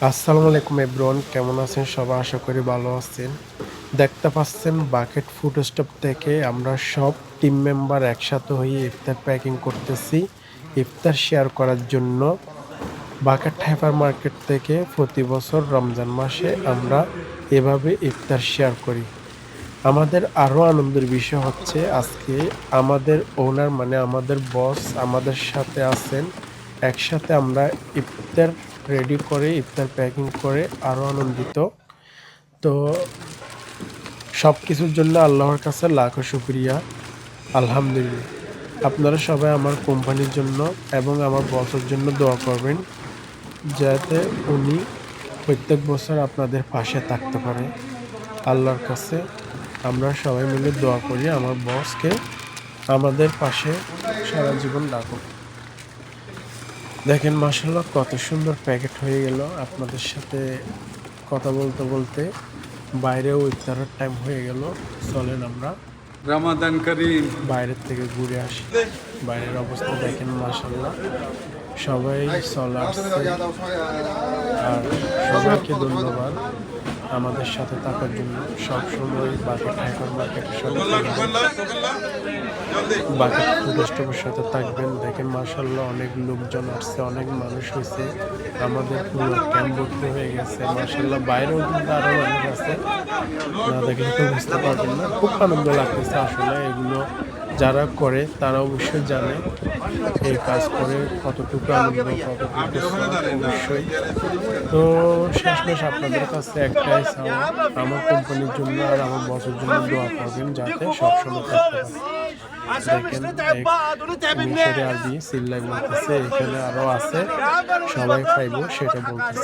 আসসালামু আলাইকুম এভরিওয়ান, কেমন আছেন সবাই? আশা করি ভালো আছেন। দেখতে পাচ্ছেন বাকেট ফুড স্টপ থেকে আমরা সব টিম মেম্বার একসাথে হয়ে ইফতার প্যাকিং করতেছি। ইফতার শেয়ার করার জন্য বাকেট হাইপার মার্কেট থেকে প্রতি বছর রমজান মাসে আমরা এভাবে ইফতার শেয়ার করি। আমাদের আরো আনন্দের বিষয় হচ্ছে আজকে আমাদের ওনার মানে আমাদের বস আমাদের সাথে আছেন। একসাথে আমরা ইফতার রেডি করে ইফতার প্যাকিং করে আরো আনন্দিত। তো সবকিছুর জন্য আল্লাহর কাছে লাখো শুকরিয়া। আলহামদুলিল্লাহ। আপনারা সবাই আমার কোম্পানির জন্য এবং আমার বসের জন্য দোয়া করবেন। যাতে উনি প্রত্যেক বছর আপনাদের পাশে থাকতে পারে। আল্লাহর কাছে আমরা সবাই মিলে দোয়া করি আমার বসকে আমাদের পাশে সারা জীবন রাখুক। দেখেন মাশাআল্লাহ কত সুন্দর প্যাকেট হয়ে গেল। আপনাদের সাথে কথা বলতে বলতে বাইরেও ইফতারের টাইম হয়ে গেল। চলেন আমরা রমাদান করিম। বাইরের থেকে ঘুরে আসি। বাইরের অবস্থা দেখেন মাশাআল্লাহ সবাই চলে আসছে। আর সবাইকে ধন্যবাদ আমাদের সাথে থাকার জন্য। সবসময় বাকেট হাইপার মার্কেটের সাথে বাকেট ফুড স্টপের সাথে থাকবেন। দেখেন মাশাআল্লাহ অনেক লোকজন আসছে, অনেক মানুষ হয়েছে। আমাদের পুরো ক্যাম্প ভর্তি হয়ে গেছে মাশাআল্লাহ। বাইরেও কিন্তু আরো মানুষ আছে, না দেখলে তো বুঝতে পারবেন না। খুব আনন্দ লাগতেছে আসলে। এগুলো যারা করে তারা অবশ্যই জানে এই কাজ করে কতটুকু আনন্দ, কতটুকু অবশ্যই। তো শেষমেশ আপনাদের কাছে একটাই চাওয়া, আমার কোম্পানির জন্য আর আমার বসের জন্য দোয়া করবেন যাতে সবসময় থাকতে পারে। দেখেন এক মিশরে আরবি চিল্লায় বলতেছে, এখানে আরো আছে, সবাই পাইবো সেটা বলতেছে।